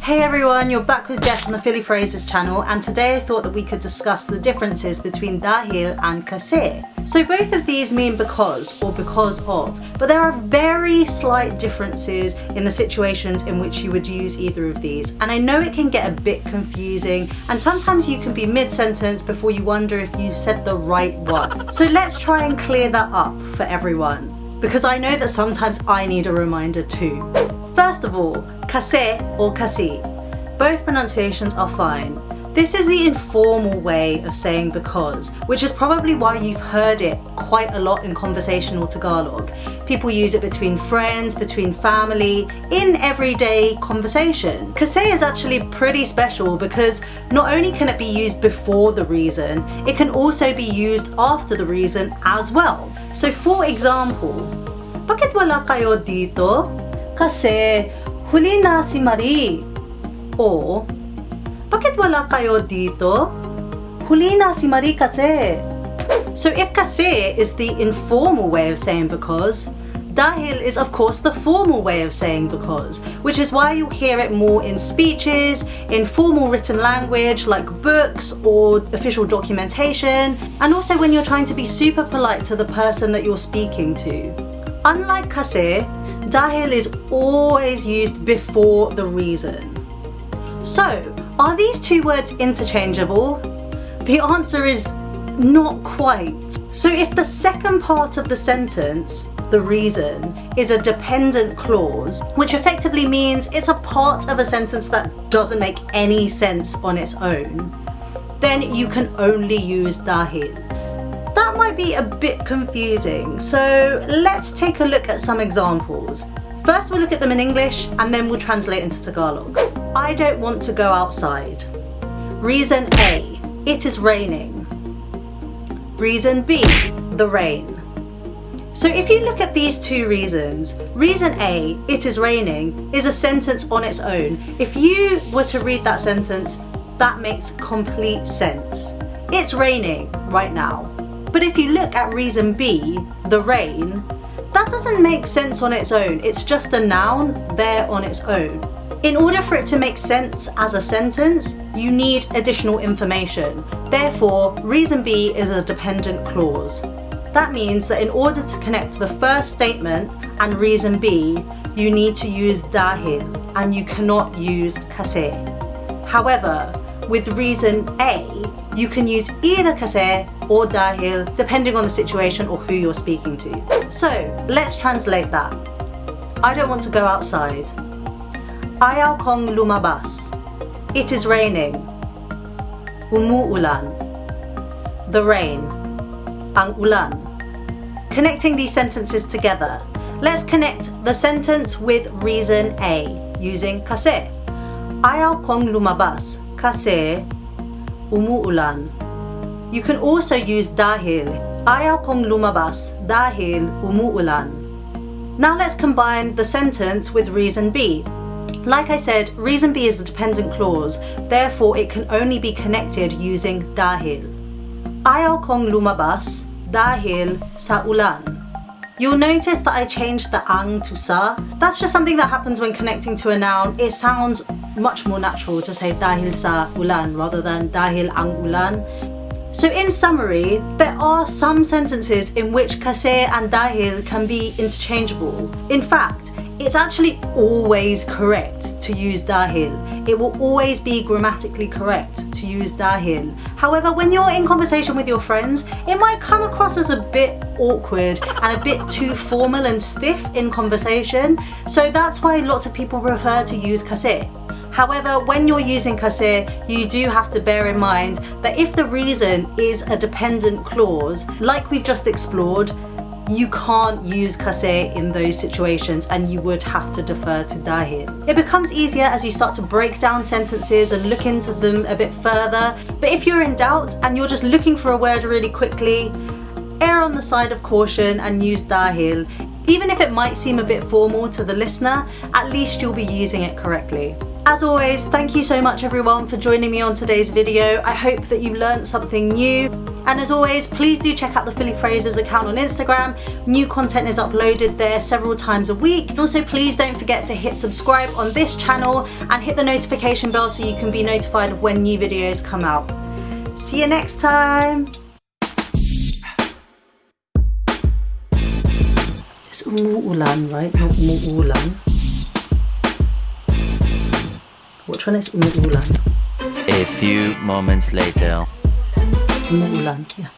Hey everyone, you're back with Jess on the FiliPhrases channel, and today I thought that we could discuss the differences between dahil and kasi. So both of these mean because or because of, but there are very slight differences in the situations in which you would use either of these. And I know it can get a bit confusing, and sometimes you can be mid-sentence before you wonder if you said the right one. So let's try and clear that up for everyone, because I know that sometimes I need a reminder too. First of all, kasi or kasi. Both pronunciations are fine. This is the informal way of saying because, which is probably why you've heard it quite a lot in conversational Tagalog. People use it between friends, between family, in everyday conversation. Kasi is actually pretty special because not only can it be used before the reason, it can also be used after the reason as well. So for example, bakit wala kayo dito? Kasi huli na si Marie. Or, bakit wala kayo dito? Huli na si Marie kasi. So if kasi is the informal way of saying because, dahil is of course the formal way of saying because, which is why you'll hear it more in speeches, in formal written language like books or official documentation, and also when you're trying to be super polite to the person that you're speaking to. Unlike kasi, dahil is always used before the reason. So, are these two words interchangeable? The answer is not quite. So if the second part of the sentence, the reason, is a dependent clause, which effectively means it's a part of a sentence that doesn't make any sense on its own, then you can only use dahil. That might be a bit confusing, so let's take a look at some examples. First we'll look at them in English and then we'll translate into Tagalog. I don't want to go outside. Reason A, it is raining. Reason B, the rain. So if you look at these two reasons, reason A, it is raining, is a sentence on its own. If you were to read that sentence, that makes complete sense. It's raining right now. But if you look at reason B, the rain, that doesn't make sense on its own. It's just a noun there on its own. In order for it to make sense as a sentence, you need additional information. Therefore, reason B is a dependent clause. That means that in order to connect the first statement and reason B, you need to use dahil and you cannot use kasi. However, with reason A, you can use either kasi or dahil depending on the situation or who you're speaking to. So, let's translate that. I don't want to go outside. Ayaw kong lumabas. It is raining. Umuulan. The rain. Ang ulan. Connecting these sentences together, let's connect the sentence with reason A using kasi. Ayaw kong lumabas kasi umuulan. You can also use dahil. Ayaw kong lumabas dahil umuulan. Now let's combine the sentence with reason B. Like I said, reason B is a dependent clause, therefore it can only be connected using dahil. Ayaw kong lumabas dahil sa ulan. You'll notice that I changed the ang to sa. That's just something that happens when connecting to a noun. It sounds much more natural to say dahil sa ulan rather than dahil ang ulan. So in summary, there are some sentences in which kasi and dahil can be interchangeable. In fact, it's actually always correct to use dahil. It will always be grammatically correct to use dahil. However, when you're in conversation with your friends, it might come across as a bit awkward and a bit too formal and stiff in conversation. So that's why lots of people prefer to use kasi. However, when you're using kasi, you do have to bear in mind that if the reason is a dependent clause, like we've just explored, you can't use kasi in those situations and you would have to defer to dahil. It becomes easier as you start to break down sentences and look into them a bit further, but if you're in doubt and you're just looking for a word really quickly, err on the side of caution and use dahil. Even if it might seem a bit formal to the listener, at least you'll be using it correctly. As always, thank you so much everyone for joining me on today's video. I hope that you learned something new. And as always, please do check out the FiliPhrases account on Instagram. New content is uploaded there several times a week. And also please don't forget to hit subscribe on this channel and hit the notification bell so you can be notified of when new videos come out. See you next time. It's umuulan, right? Not umuulan. Which one is umuulan? A few moments later. Umuulan, yeah.